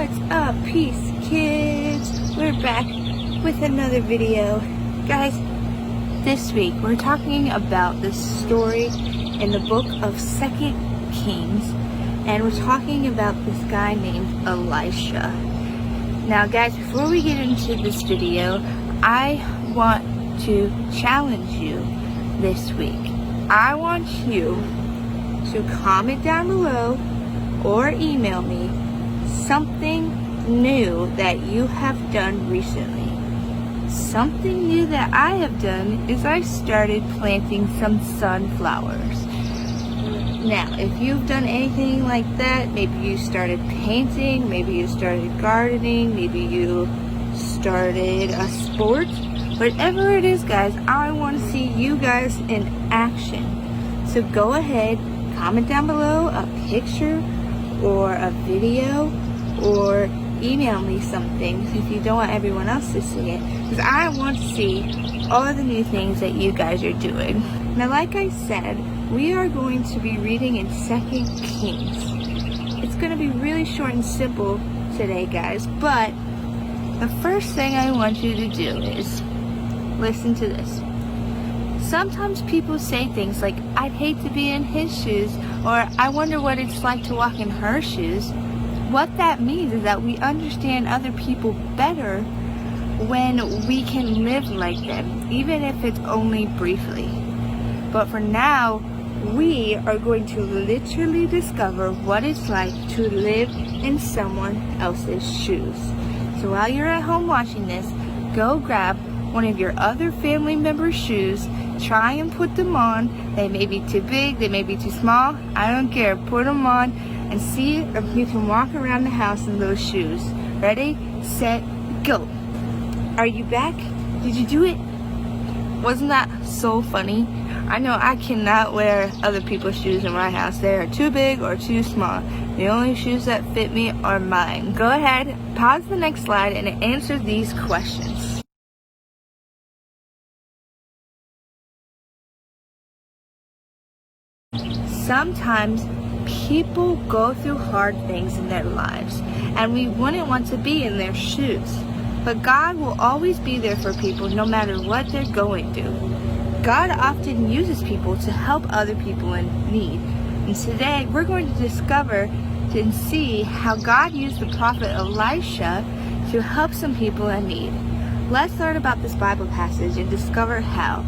What's up, Peace Kids? We're back with another video. Guys, this week we're talking about the story in the book of 2 Kings, and we're talking about this guy named Elisha. Now guys, before we get into this video, I want to challenge you this week. I want you to comment down below or email me something new that you have done recently. Something new that I have done is I started planting some sunflowers. Now, if you've done anything like that, maybe you started painting, maybe you started gardening, maybe you started a sport, whatever it is, guys, I want to see you guys in action. So go ahead, comment down below a picture or a video, or email me something if you don't want everyone else to see it, because I want to see all of the new things that you guys are doing. Now, like I said, we are going to be reading in 2 Kings. It's going to be really short and simple today, guys, but the first thing I want you to do is listen to this. Sometimes people say things like, I'd hate to be in his shoes, or I wonder what it's like to walk in her shoes. What that means is that we understand other people better when we can live like them, even if it's only briefly. But for now, we are going to literally discover what it's like to live in someone else's shoes. So while you're at home watching this, go grab one of your other family members' shoes, try and put them on. They may be too big, they may be too small, I don't care. Put them on and see if you can walk around the house in those shoes. Ready, set, go. Are you back? Did you do it? Wasn't that so funny? I know I cannot wear other people's shoes in my house. They are too big or too small. The only shoes that fit me are mine. Go ahead, pause the next slide and answer these questions. Sometimes people go through hard things in their lives, and we wouldn't want to be in their shoes. But God will always be there for people no matter what they're going through. God often uses people to help other people in need. And today we're going to discover and see how God used the prophet Elisha to help some people in need. Let's learn about this Bible passage and discover how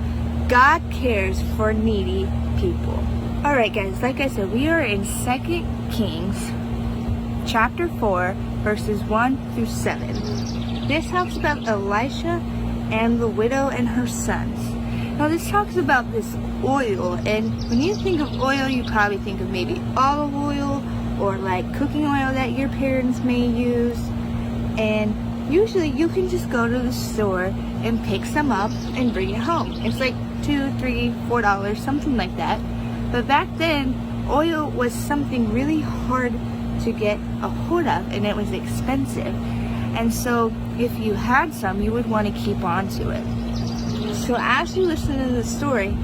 God cares for needy people. Alright guys, like I said, we are in 2 Kings chapter 4 verses 1 through 7. This talks about Elisha and the widow and her sons. Now this talks about this oil, and when you think of oil, you probably think of maybe olive oil or like cooking oil that your parents may use. And usually you can just go to the store and pick some up and bring it home. It's like $2, $3, $4, something like that. But back then, oil was something really hard to get a hold of, and it was expensive. And so if you had some, you would want to keep on to it. So as you listen to the story,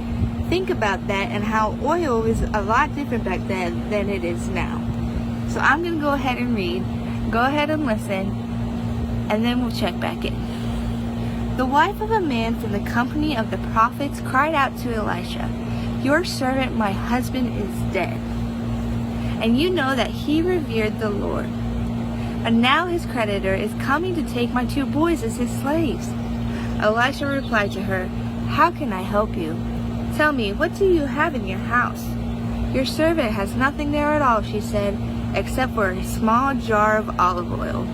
think about that and how oil is a lot different back then than it is now. So I'm going to go ahead and read. Go ahead and listen, and then we'll check back in. The wife of a man from the company of the prophets cried out to Elisha, "Your servant, my husband, is dead, and you know that he revered the Lord. And now his creditor is coming to take my 2 boys as his slaves." Elisha replied to her, "How can I help you? Tell me, what do you have in your house?" "Your servant has nothing there at all," she said, "except for a small jar of olive oil."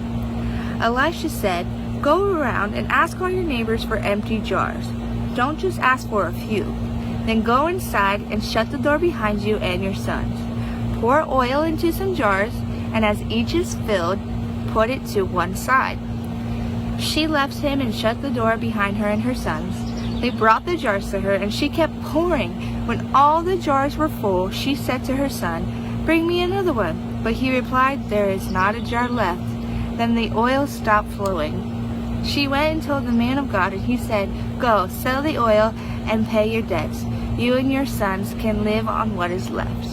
Elisha said, "Go around and ask all your neighbors for empty jars. Don't just ask for a few. Then go inside and shut the door behind you and your sons. Pour oil into some jars, and as each is filled, put it to one side." She left him and shut the door behind her and her sons. They brought the jars to her, and she kept pouring. When all the jars were full, she said to her son, "Bring me another one." But he replied, "There is not a jar left." Then the oil stopped flowing. She went and told the man of God, and he said, "Go, sell the oil and pay your debts. You and your sons can live on what is left."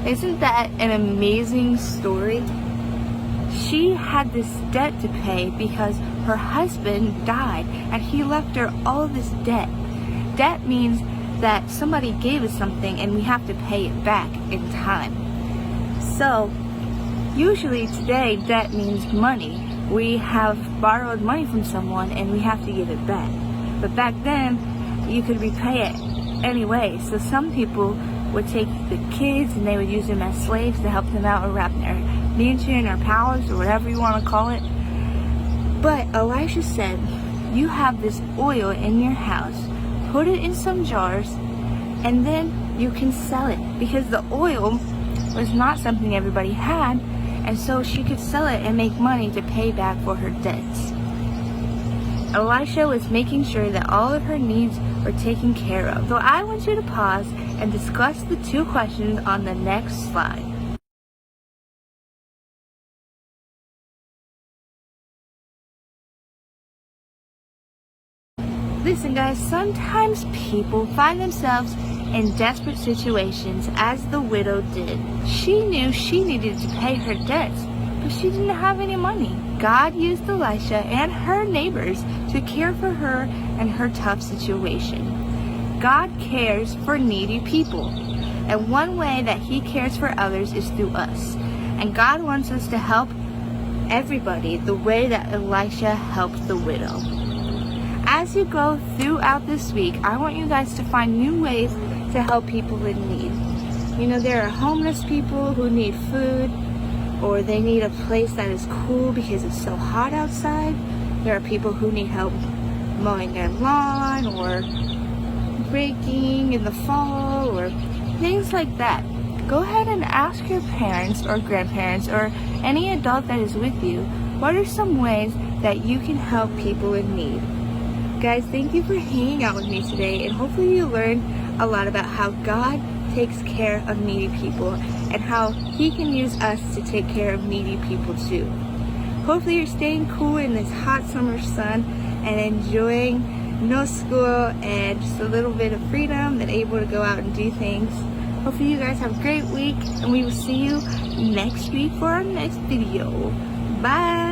Isn't that an amazing story? she had this debt to pay because her husband died and he left her all this debt. Debt means that somebody gave us something and we have to pay it back in time. So usually today debt means money. We have borrowed money from someone and we have to give it back. But back then you could repay it anyway. So some people would take the kids and they would use them as slaves to help them out or wrap their mansion or palace or whatever you want to call it. But Elisha said, you have this oil in your house, put it in some jars, and then you can sell it, because the oil was not something everybody had, and so she could sell it and make money to pay back for her debts. Elisha was making sure that all of her needs were taken care of. So I want you to pause and discuss the 2 questions on the next slide. Listen guys, sometimes people find themselves in desperate situations as the widow did. She knew she needed to pay her debts, but she didn't have any money. God used Elisha and her neighbors to care for her and her tough situation. God cares for needy people, and one way that He cares for others is through us. And God wants us to help everybody the way that Elisha helped the widow. As you go throughout this week, I want you guys to find new ways to help people in need. You know, there are homeless people who need food, or they need a place that is cool because it's so hot outside. There are people who need help mowing their lawn or baking in the fall or things like that. Go ahead and ask your parents or grandparents or any adult that is with you, what are some ways that you can help people in need? Guys, thank you for hanging out with me today, and hopefully you learned a lot about how God takes care of needy people and how He can use us to take care of needy people too. Hopefully you're staying cool in this hot summer sun and enjoying no school and just a little bit of freedom and able to go out and do things. Hopefully you guys have a great week, and we will see you next week for our next video. Bye!